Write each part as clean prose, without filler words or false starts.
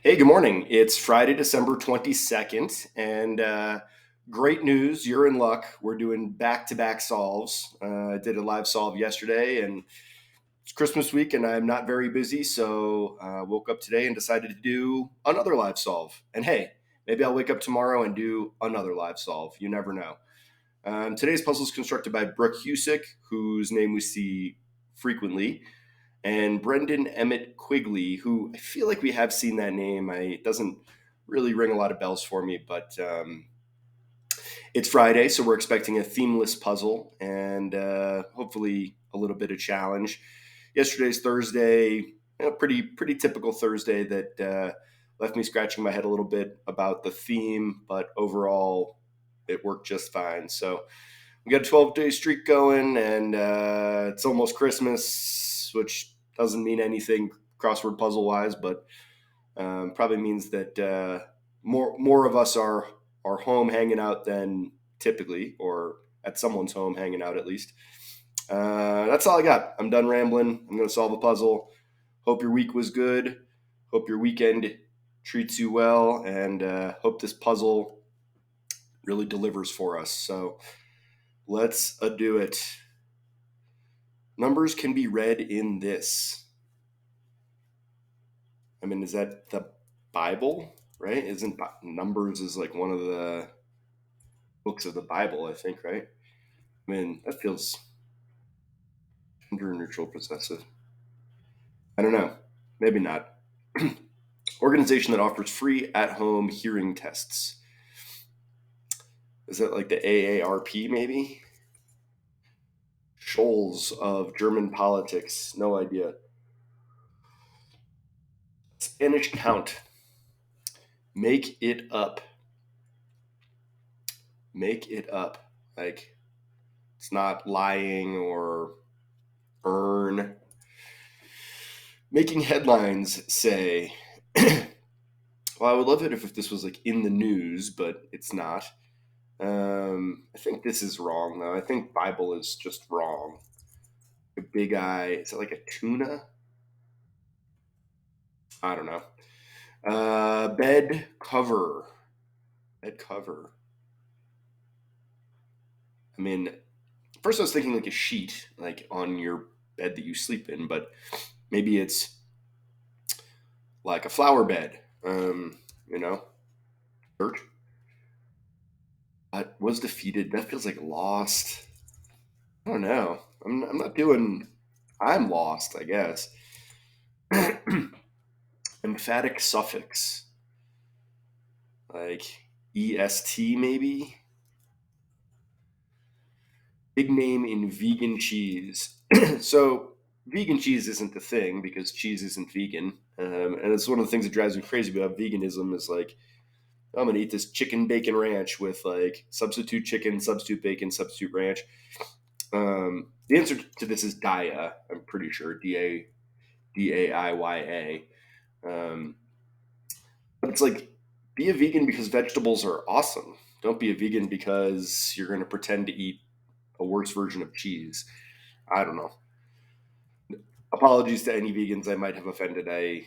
Hey, good morning. It's Friday, December 22nd, and great news. You're in luck. We're doing back to back solves. I did a live solve yesterday, and it's Christmas week, and I'm not very busy. So woke up today and decided to do another live solve. And hey, maybe I'll wake up tomorrow and do another live solve. You never know. Today's puzzle is constructed by Brooke Husick, whose name we see frequently, and Brendan Emmett Quigley, who I feel like we have seen that name. It doesn't really ring a lot of bells for me, but it's Friday, so we're expecting a themeless puzzle and hopefully a little bit of challenge. Yesterday's Thursday, pretty typical Thursday that left me scratching my head a little bit about the theme, but overall it worked just fine. So we got a 12-day streak going, and it's almost Christmas, which doesn't mean anything crossword puzzle wise, but probably means that more of us are home hanging out than typically, or at someone's home hanging out at least. That's all I got. I'm done rambling. I'm going to solve a puzzle. Hope your week was good. Hope your weekend treats you well, and hope this puzzle really delivers for us. So let's do it. Numbers can be read in this. I mean, is that the Bible, right? Isn't Numbers is like one of the books of the Bible, I think, right? I mean, that feels gender neutral possessive. I don't know. Maybe not. Organization that offers free at home hearing tests. Is that like the AARP, maybe? Shoals of German politics. No idea. Spanish count. Make it up. Make it up. Like, it's not lying or earn. Making headlines say, well, I would love it if this was like in the news, but it's not. I think this is wrong though. I think Bible is just wrong. A big eye. Is it like a tuna? I don't know. Bed cover. Bed cover. I mean, first I was thinking like a sheet, like on your bed that you sleep in, but maybe it's like a flower bed. You know, dirt. Was defeated. That feels like lost. I don't know. I'm not doing. I'm lost, I guess. Emphatic suffix, like est maybe. Big name in vegan cheese. So vegan cheese isn't the thing because cheese isn't vegan, and it's one of the things that drives me crazy about veganism is like I'm gonna eat this chicken bacon ranch with like substitute chicken, substitute bacon, substitute ranch. The answer to this is dia. I'm pretty sure DAIYA. Um, but it's like be a vegan because vegetables are awesome. Don't be a vegan because you're going to pretend to eat a worse version of cheese. I don't know. Apologies to any vegans I might have offended. I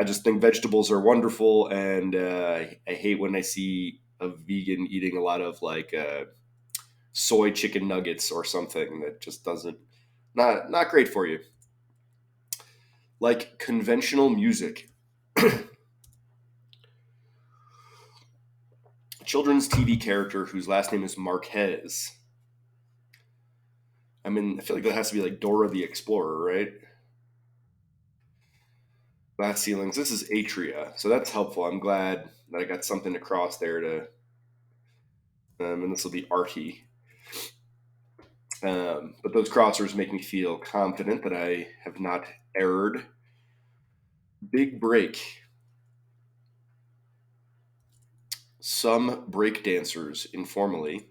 just think vegetables are wonderful, and I hate when I see a vegan eating a lot of like soy chicken nuggets or something that just doesn't not great for you. Like conventional music. Children's TV character whose last name is Marquez. I mean, I feel like that has to be like Dora the Explorer, right? Glass ceilings. This is Atria, so that's helpful. I'm glad that I got something to cross there to, and this will be arty. But those crossers make me feel confident that I have not erred. Big break. Some break dancers informally.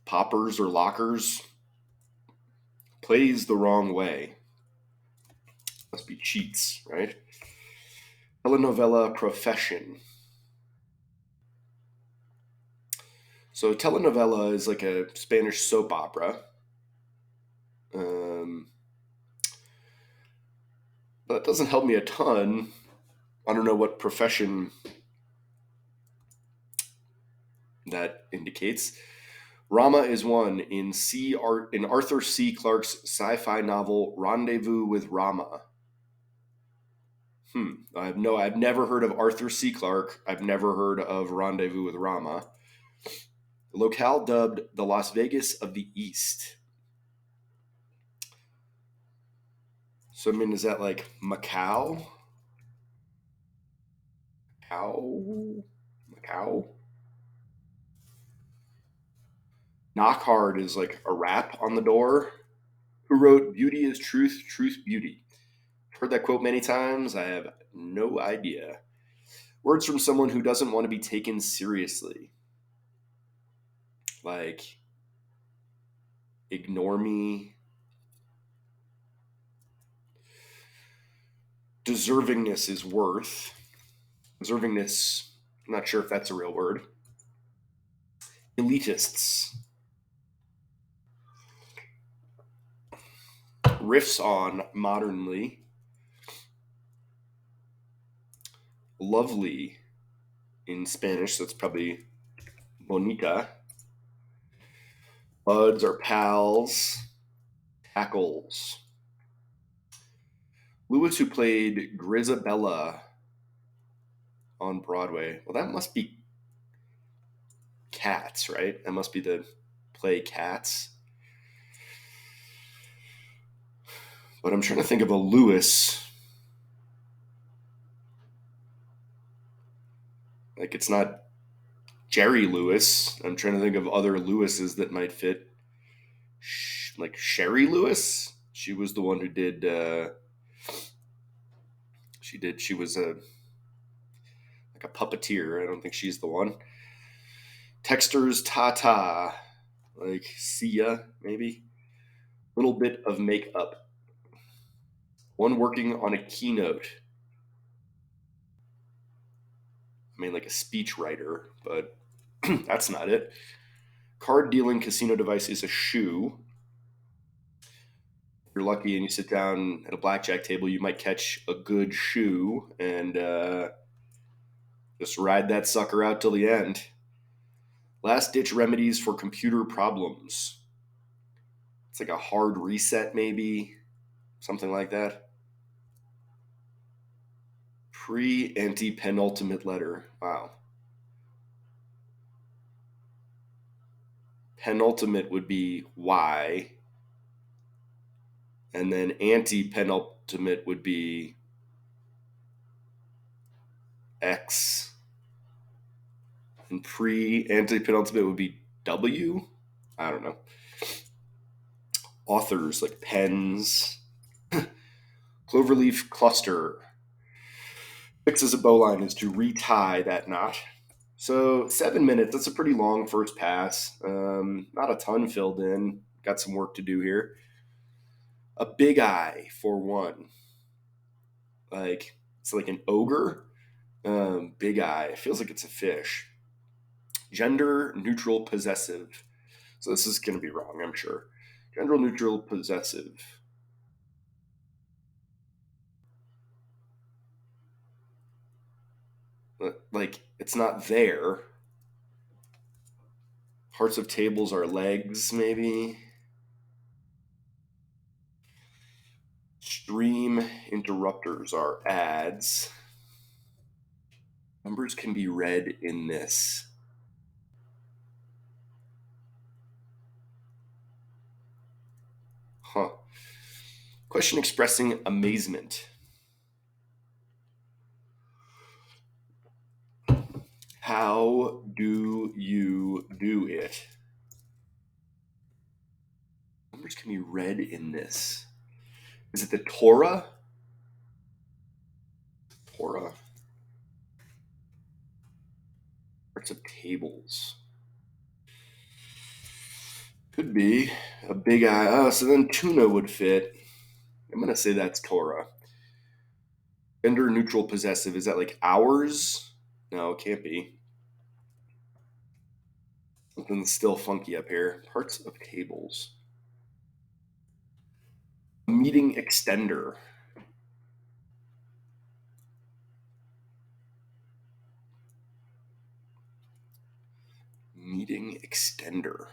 Poppers or lockers. Plays the wrong way. Must be cheats, right? Telenovela profession. So telenovela is like a Spanish soap opera. Um, That doesn't help me a ton. I don't know what profession that indicates. Rama is one in Arthur C. Clarke's sci-fi novel Rendezvous with Rama. I've never heard of Arthur C. Clarke. I've never heard of Rendezvous with Rama. The locale dubbed the Las Vegas of the East. So I mean, is that like Macau? Macau? Macau? Knock hard is like a rap on the door. Who wrote "Beauty is Truth, Truth Beauty"? I've heard that quote many times. I have no idea. Words from someone who doesn't want to be taken seriously. Like, ignore me. Deservingness is worth. Deservingness, I'm not sure if that's a real word. Elitists. Riffs on modernly. Lovely in Spanish, so it's probably bonita. Buds are pals. Tackles. Lewis, who played Grisabella on Broadway. Well, that must be Cats, right? That must be the play Cats. But I'm trying to think of a Lewis. Like, it's not Jerry Lewis. I'm trying to think of other Lewises that might fit. Like Sherry Lewis. She was the one who did. She was a like a puppeteer. I don't think she's the one. Texters Tata. Like see ya maybe. Little bit of makeup. One working on a keynote. I mean, like a speech writer, but that's not it. Card dealing casino device is a shoe. If you're lucky and you sit down at a blackjack table, you might catch a good shoe and just ride that sucker out till the end. Last ditch remedies for computer problems. It's like a hard reset, maybe something like that. Pre anti penultimate letter. Wow. Penultimate would be Y, and then anti penultimate would be X, and pre anti penultimate would be W. I don't know. Authors like pens. Cloverleaf cluster. Fixes a bowline is to retie that knot. So 7 minutes. That's a pretty long first pass. Not a ton filled in. Got some work to do here. A big eye for one. Like it's like an ogre. Big eye. Feels like it's a fish. Gender neutral possessive. So this is going to be wrong, I'm sure. Gender neutral possessive. Like it's not there. Hearts of tables are legs, maybe. Stream interrupters are ads. Numbers can be read in this. Huh. Question expressing amazement. How do you do it? Numbers can be read in this. Is it the Torah? Torah. Parts of tables. Could be a big eye. Oh, so then tuna would fit. I'm going to say that's Torah. Gender neutral possessive. Is that like hours? No, it can't be. Something's still funky up here. Parts of tables. Meeting extender. Meeting extender.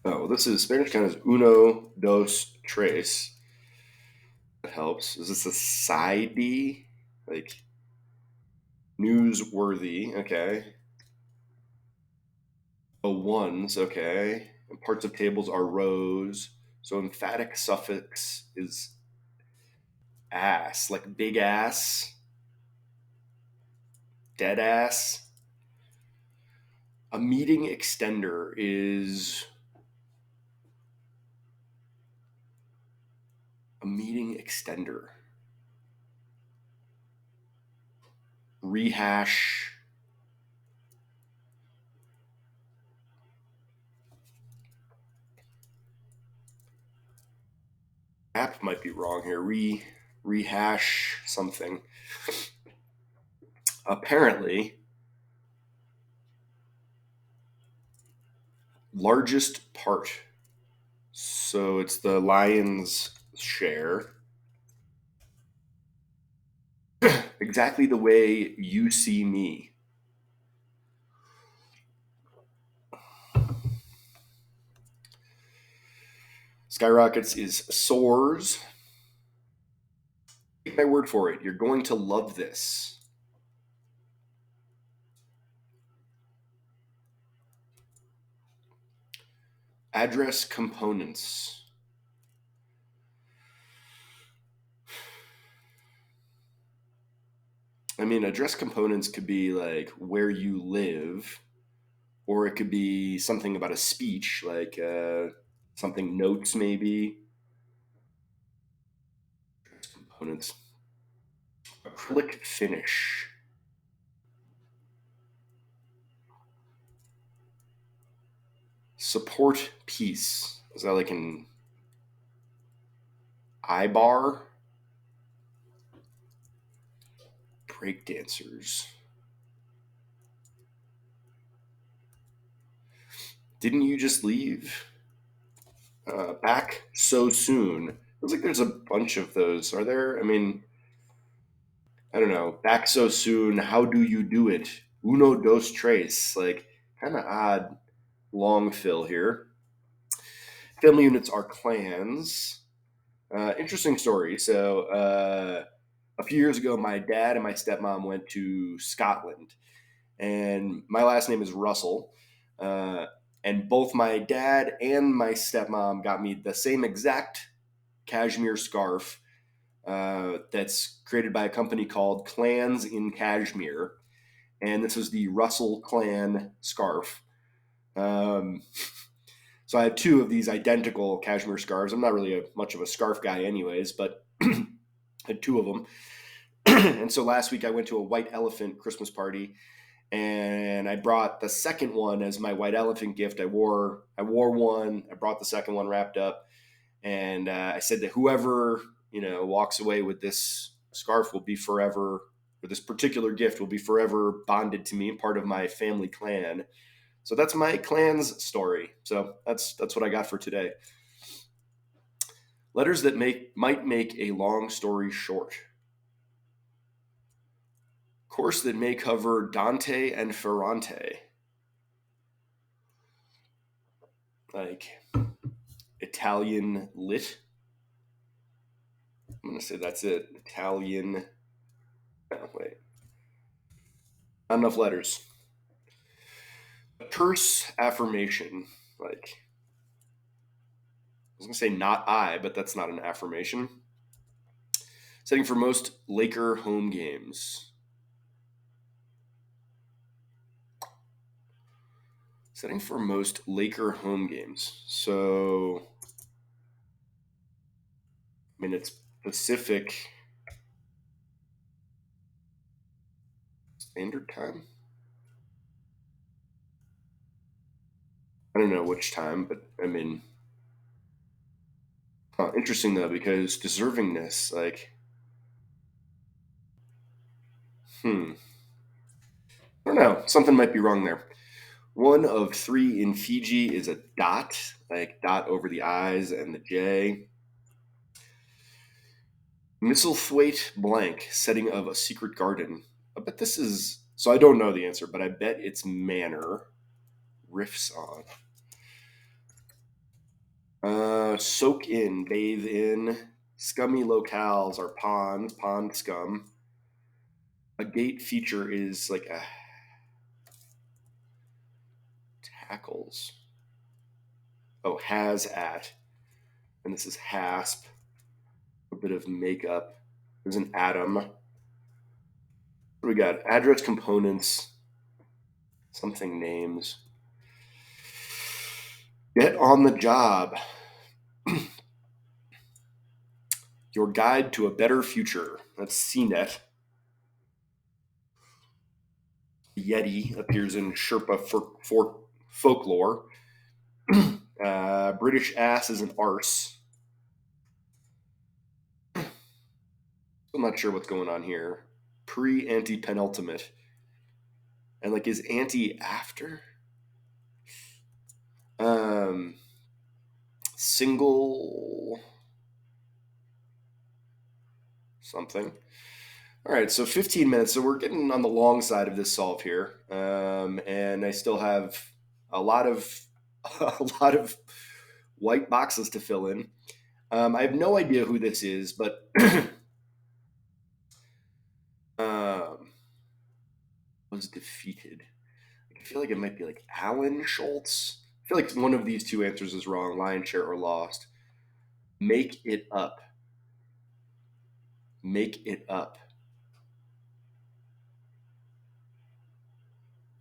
Oh, this is Spanish kind of uno, dos, tres. That helps. Is this a side? Like newsworthy? Okay. Oh, ones. Okay. And parts of tables are rows. So emphatic suffix is ass, like big ass, dead ass. A meeting extender is a meeting extender. Rehash. App might be wrong here. Rehash something. Apparently, largest part. So it's the lion's share. Exactly the way you see me. Skyrockets is soars. Take my word for it. You're going to love this. Address components. I mean, address components could be like where you live, or it could be something about a speech, like something notes maybe. Components. Acrylic finish. Support piece. Is that like an eye bar? Breakdancers. Didn't you just leave? Back so soon. Feels like there's a bunch of those. Are there? I mean, I don't know. Back so soon. How do you do it? Uno, dos, tres. Like, kind of odd long fill here. Family units are clans. Interesting story. So, a few years ago, my dad and my stepmom went to Scotland, and my last name is Russell. Uh, and both my dad and my stepmom got me the same exact cashmere scarf that's created by a company called Clans in Cashmere. And this is the Russell Clan scarf. Um, so I have two of these identical cashmere scarves. I'm not really much of a scarf guy, anyways, but I had two of them. And so last week I went to a white elephant Christmas party, and I brought the second one as my white elephant gift. I wore one. I brought the second one wrapped up, and I said that whoever walks away with this scarf will be forever, or this particular gift will be forever bonded to me, part of my family clan. So that's my clan's story. So that's what I got for today. Letters that might make a long story short. Course that may cover Dante and Ferrante. Like Italian lit. I'm gonna say that's it. Italian. Oh, wait, not enough letters. A terse affirmation. Like I was gonna say not I, but that's not an affirmation. Setting for most Laker home games. Setting for most Laker home games. So, I mean, it's Pacific Standard Time. I don't know which time, but I mean, interesting though, because deservingness, like, I don't know, something might be wrong there. One of three in Fiji is a dot, like dot over the I's and the J. Misselthwaite blank, setting of a secret garden. I bet this is. So I don't know the answer, but I bet it's manor. Riffs on. Soak in, bathe in. Scummy locales are pond scum. A gate feature is like a tackles. Oh, has at. And this is hasp. A bit of makeup. There's an atom. What do we got? Address components. Something names. Get on the job. Your guide to a better future. That's CNET. Yeti appears in Sherpa folklore. British ass is an arse. I'm not sure what's going on here. Pre-anti penultimate. And like is anti after? Single something. All right, so 15 minutes. So we're getting on the long side of this solve here, and I still have a lot of a lot of white boxes to fill in. I have no idea who this is, but was defeated. I feel like it might be like Alan Schultz. I feel like one of these two answers is wrong: lion share or lost. Make it up. Make it up.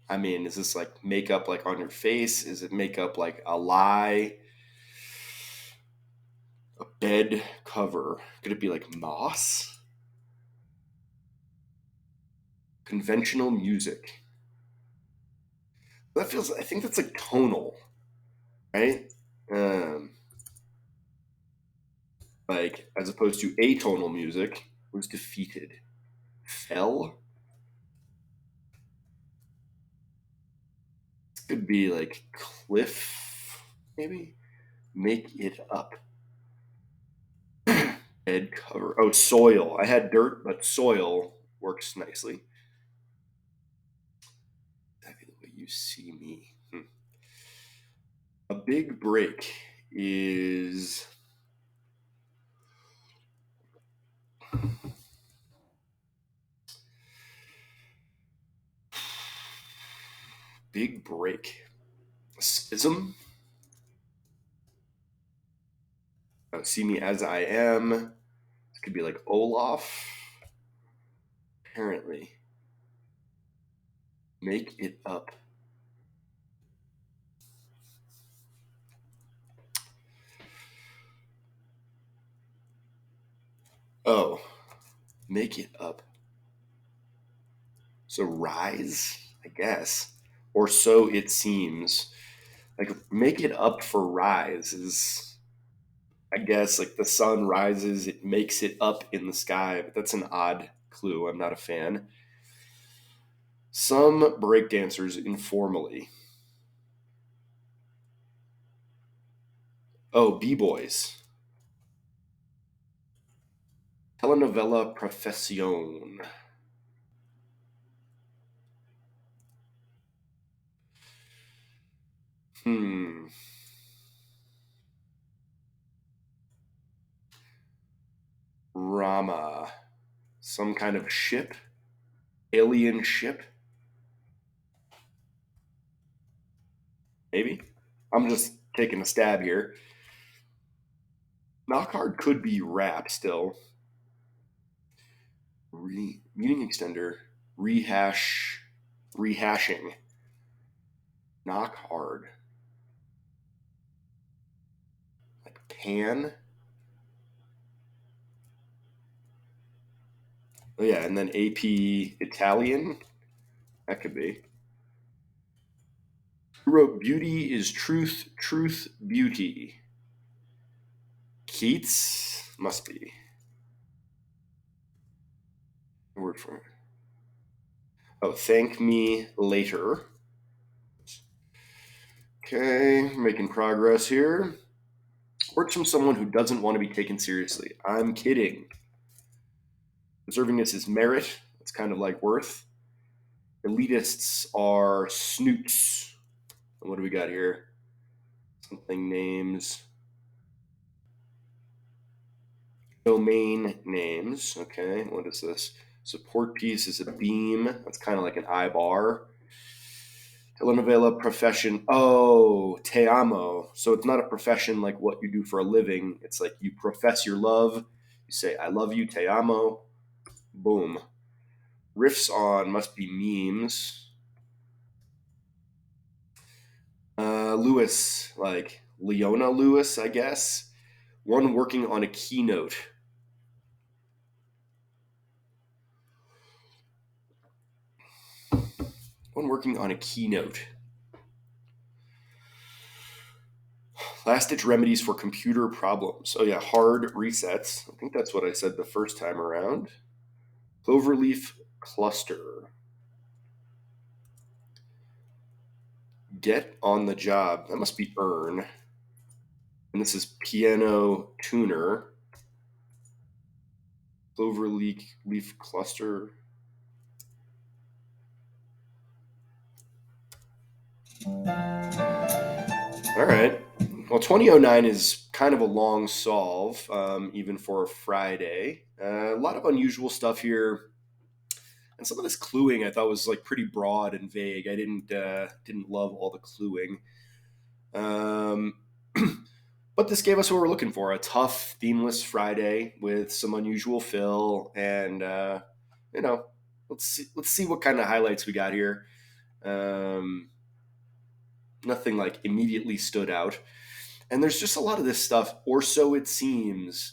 I mean, is this like makeup like on your face? Is it makeup like a lie? A bed cover. Could it be like moss? Conventional music. That feels, I think that's like tonal, right? Um, like as opposed to atonal music was defeated. Fell? This could be like cliff, maybe? Make it up. Bed cover. Oh, soil. I had dirt, but soil works nicely. Exactly the way you see me. A big break is big break. Schism. Oh, see me as I am. This could be like Olaf. Apparently. Make it up. Oh, make it up. So rise, I guess. Or so it seems. Like make it up for rise is, I guess, like the sun rises, it makes it up in the sky, but that's an odd clue. I'm not a fan. Some breakdancers informally. Oh, B-boys. Telenovela profesión. Hmm. Rama. Some kind of ship? Alien ship? Maybe? I'm just taking a stab here. Knock hard could be rap still. Meaning extender. Rehashing. Knock hard. Like pan. Oh yeah, and then AP Italian. That could be. Who wrote Beauty is Truth, Truth, Beauty? Keats? Must be. Word for it. Oh, thank me later. Okay, making progress here. Words from someone who doesn't want to be taken seriously. I'm kidding. Deservingness is merit. It's kind of like worth. Elitists are snoots. And what do we got here? Something names. Domain names. Okay, what is this? Support piece is a beam. That's kind of like an I bar. Telenovela profession. Oh, te amo. So it's not a profession like what you do for a living. It's like you profess your love. You say, I love you, te amo. Boom. Riffs on must be memes. Lewis, like Leona Lewis, I guess. One working on a keynote. One working on a keynote. Last ditch remedies for computer problems. Oh, yeah, hard resets. I think that's what I said the first time around. Cloverleaf cluster. Get on the job. That must be earn. And this is piano tuner. Cloverleaf cluster. All right. Well, 2009 is kind of a long solve, even for a Friday. A lot of unusual stuff here, and some of this cluing I thought was like pretty broad and vague. I didn't love all the cluing, um, but this gave us what we're looking for: a tough, themeless Friday with some unusual fill, and you know, let's see what kind of highlights we got here. Um, Nothing like immediately stood out. And there's just a lot of this stuff, or so it seems.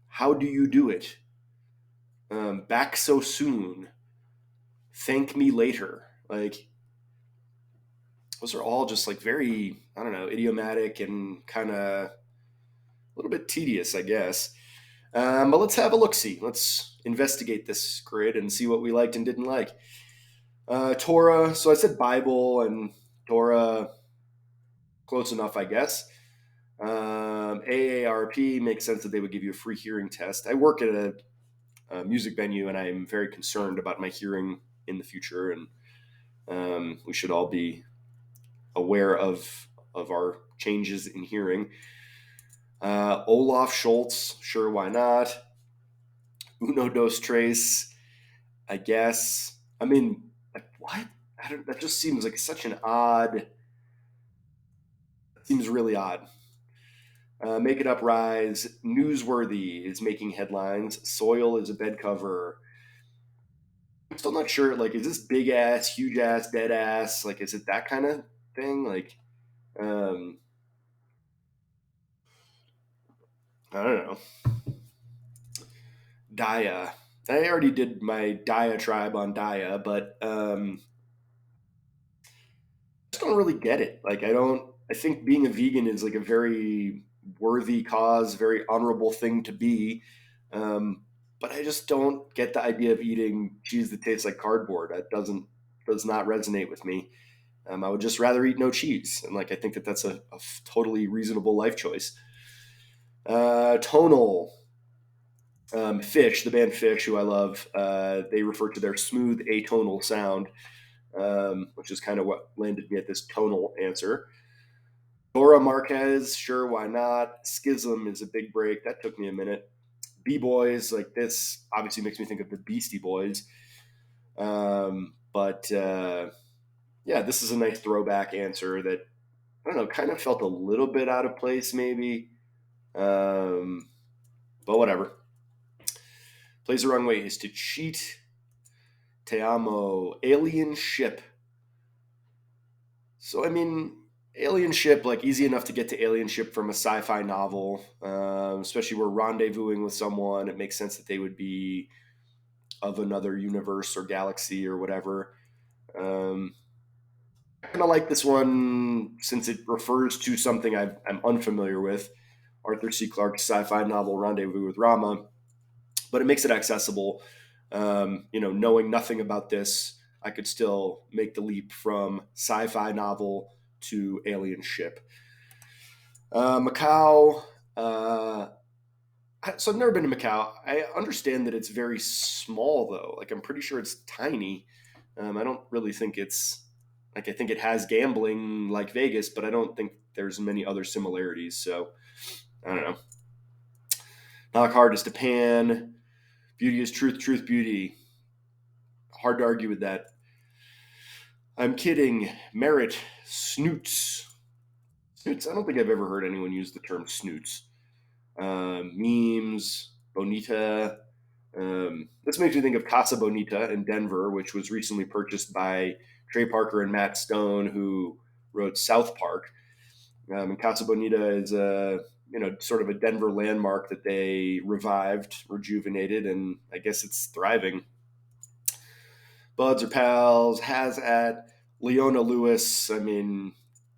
How do you do it? Back so soon. Thank me later. Like, those are all just like very, I don't know, idiomatic and kind of a little bit tedious, I guess. But let's have a look see. Let's investigate this grid and see what we liked and didn't like. Torah. So I said Bible and Torah, close enough, I guess. AARP makes sense that they would give you a free hearing test. I work at a music venue, and I'm very concerned about my hearing in the future, and we should all be aware of our changes in hearing. Olaf Schultz, sure, why not? Uno dos tres, I guess. I mean, like, what? That just seems like such an odd. Seems really odd. Make It Up Rise, Newsworthy is making headlines. Soil is a bed cover. I'm still not sure. Like, is this big ass, huge ass, dead ass? Like, is it that kind of thing? Like, um, I don't know. Daya. I already did my diatribe on Daya, but I just don't really get it. Like, I don't. I think being a vegan is like a very worthy cause, very honorable thing to be. Um, but I just don't get the idea of eating cheese that tastes like cardboard. That does not resonate with me. I would just rather eat no cheese, and like I think that that's a totally reasonable life choice. Tonal. Fish, the band Fish, who I love, they refer to their smooth atonal sound, which is kind of what landed me at this tonal answer. Dora Marquez, sure, why not? Schism is a big break. That took me a minute. B-Boys, like this, obviously makes me think of the Beastie Boys. But yeah, this is a nice throwback answer that, I don't know, kind of felt a little bit out of place maybe. But whatever. Plays the wrong way is to cheat. Te amo. Alien ship. So, I mean, alien ship, like easy enough to get to alien ship from a sci-fi novel, especially we're rendezvousing with someone. It makes sense that they would be of another universe or galaxy or whatever. I kind of like this one since it refers to something I'm unfamiliar with. Arthur C. Clarke's sci-fi novel Rendezvous with Rama, but it makes it accessible. Knowing nothing about this, I could still make the leap from sci-fi novel to alien ship. Macau. Uh, so I've never been to Macau. I understand that it's very small though. Like I'm pretty sure it's tiny. I don't really think it's like I think it has gambling like Vegas, but I don't think there's many other similarities. So I don't know. Knock hard is Japan. Beauty is truth, truth, beauty. Hard to argue with that. I'm kidding. Merit snoots. Snoots. I don't think I've ever heard anyone use the term snoots. Memes. Bonita. This makes me think of Casa Bonita in Denver, which was recently purchased by Trey Parker and Matt Stone, who wrote South Park. And Casa Bonita is a sort of a Denver landmark that they revived, rejuvenated, and I guess it's thriving. Buds or pals, has at Leona Lewis. I mean,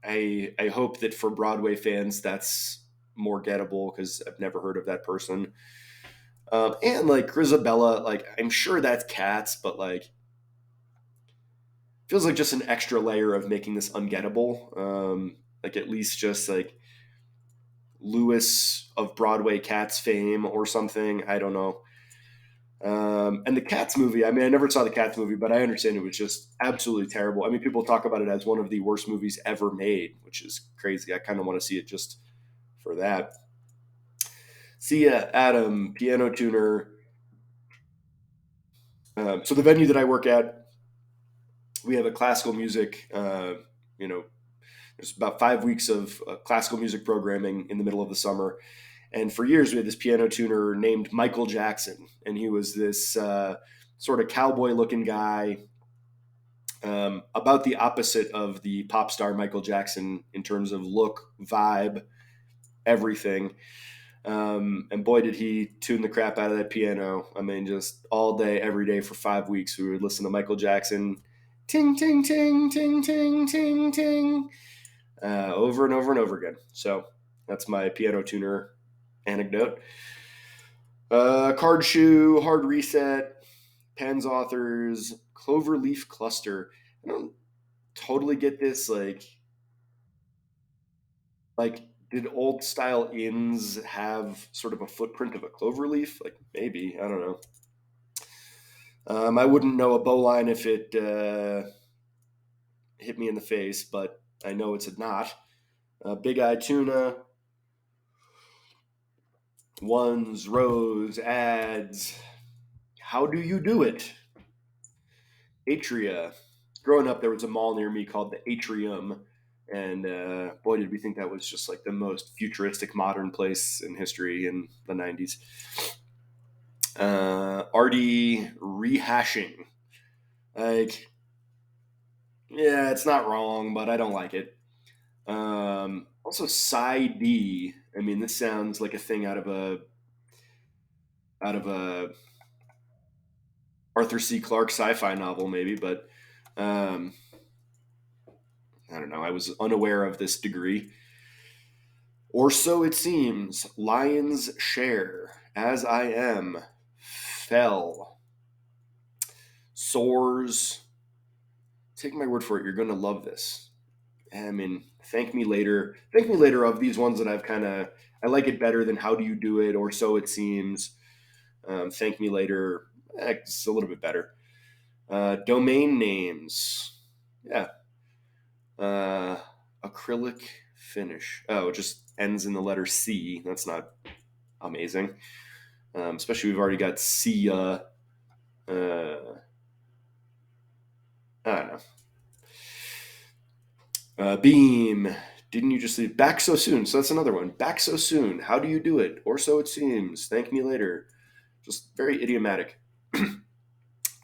I hope that for Broadway fans that's more gettable because I've never heard of that person. And like Grisabella, like I'm sure that's cats, but like feels like just an extra layer of making this ungettable. Like at least just like Lewis of Broadway Cats fame or something. I don't know. And the Cats movie, I mean, I never saw the Cats movie, but I understand it was just absolutely terrible. I mean, people talk about it as one of the worst movies ever made, which is crazy. I kind of want to see it just for that. See ya, Adam, piano tuner. So the venue that I work at, we have a classical music. You know, there's about 5 weeks of classical music programming in the middle of the summer, and for years we had this piano tuner named Michael Jackson, and he was this sort of cowboy-looking guy, about the opposite of the pop star Michael Jackson in terms of look, vibe, everything. And boy, did he tune the crap out of that piano. I mean, just all day, every day for 5 weeks, we would listen to Michael Jackson, ting, ting, ting, ting, ting, ting, ting, over and over and over again. So that's my piano tuner anecdote. Card shoe, hard reset, Penn's authors, cloverleaf cluster. I don't totally get this. Like did old style inns have sort of a footprint of a cloverleaf? Like maybe I don't know. I wouldn't know a bowline if it hit me in the face, but I know it's a knot. Big eye tuna, ones, rows, ads. How do you do it? Atria. Growing up, there was a mall near me called the Atrium, and boy, did we think that was just like the most futuristic modern place in history in the '90s. Artie rehashing. Like, yeah, it's not wrong, but I don't like it. Also, side D. I mean, this sounds like a thing out of a Arthur C. Clarke sci-fi novel, maybe, but um, I don't know. I was unaware of this degree. Or so it seems. Lion's share, as I am, fell. Soars. Take my word for it. You're going to love this. I mean, thank me later. Thank me later of these ones that I've kind of. I like it better than how do you do it, or so it seems. Thank me later. It's a little bit better. Domain names. Yeah. Uh, Acrylic finish. Oh, it just ends in the letter C. That's not amazing. Especially we've already got Sia. I don't know. Beam. Didn't you just leave? Back so soon. So that's another one. Back so soon. How do you do it? Or so it seems. Thank me later. Just very idiomatic.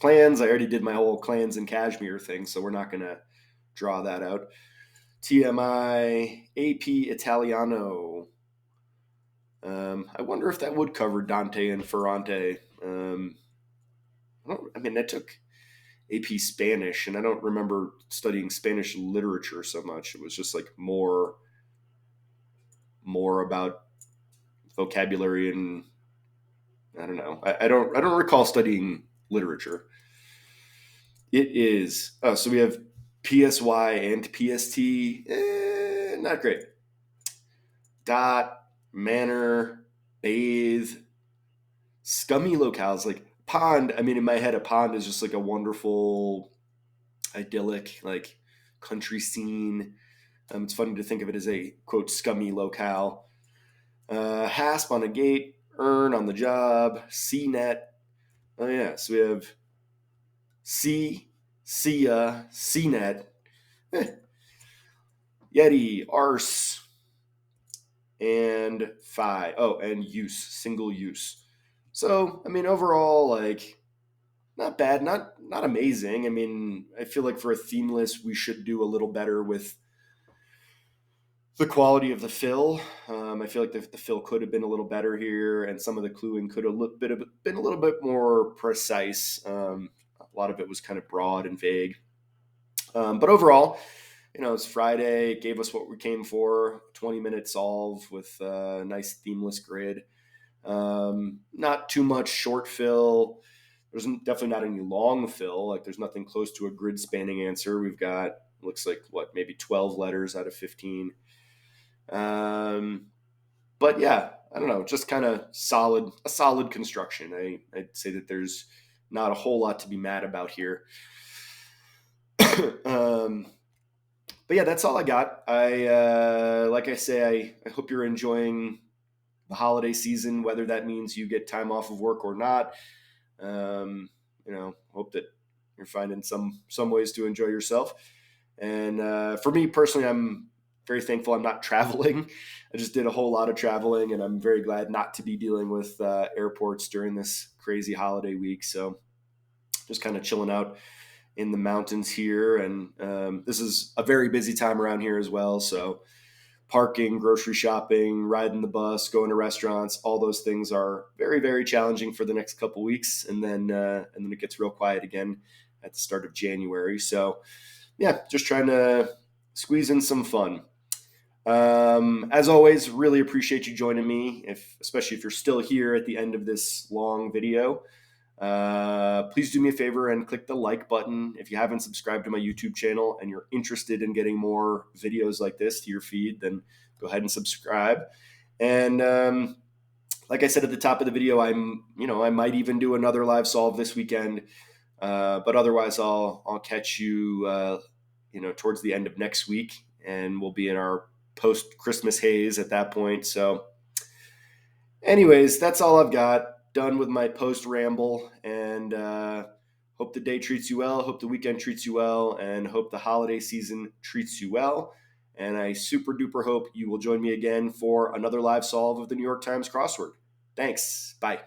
Clans. I already did my whole clans and cashmere thing, so we're not going to draw that out. TMI. AP Italiano. I wonder if that would cover Dante and Ferrante. I mean, I took AP Spanish, and I don't remember studying Spanish literature so much. It was just like more about vocabulary, and I don't know. I don't recall studying literature. It is. Oh, so we have PSY and PST, not great. Dot, manner, bathe, scummy locales like pond. I mean, in my head, a pond is just like a wonderful, idyllic, like country scene. It's funny to think of it as a quote scummy locale. Hasp on a gate, earn on the job, CNET. Oh yeah, so we have C, Sia, CNET, Yeti, Arse, and Phi. Oh, and use, single use. So I mean, overall, like not bad, not amazing. I mean, I feel like for a themeless, we should do a little better with the quality of the fill. I feel like the fill could have been a little better here, and some of the cluing could have been a little bit more precise. A lot of it was kind of broad and vague. But overall, it's Friday. It gave us what we came for: 20-minute solve with a nice themeless grid. Not too much short fill. There's definitely not any long fill. Like there's nothing close to a grid spanning answer. We've got looks like maybe 12 letters out of 15. But yeah, I don't know, just kind of a solid construction. I'd say that there's not a whole lot to be mad about here. But yeah, that's all I got. Like I say, I hope you're enjoying the holiday season, whether that means you get time off of work or not. Hope that you're finding some ways to enjoy yourself. And for me personally, I'm very thankful I'm not traveling. I just did a whole lot of traveling, and I'm very glad not to be dealing with airports during this crazy holiday week. So just kind of chilling out in the mountains here. And this is a very busy time around here as well. So parking, grocery shopping, riding the bus, going to restaurants, all those things are very, very challenging for the next couple weeks. And then it gets real quiet again at the start of January. So yeah, just trying to squeeze in some fun. As always, really appreciate you joining me, especially if you're still here at the end of this long video. Please do me a favor and click the like button if you haven't subscribed to my YouTube channel and you're interested in getting more videos like this to your feed. Then go ahead and subscribe. And like I said at the top of the video, I might even do another live solve this weekend. But otherwise, I'll catch you towards the end of next week, and we'll be in our post Christmas haze at that point. So anyways, that's all I've got. Done with my post ramble, and hope the day treats you well. Hope the weekend treats you well, and hope the holiday season treats you well. And I super duper hope you will join me again for another live solve of the New York Times crossword. Thanks. Bye.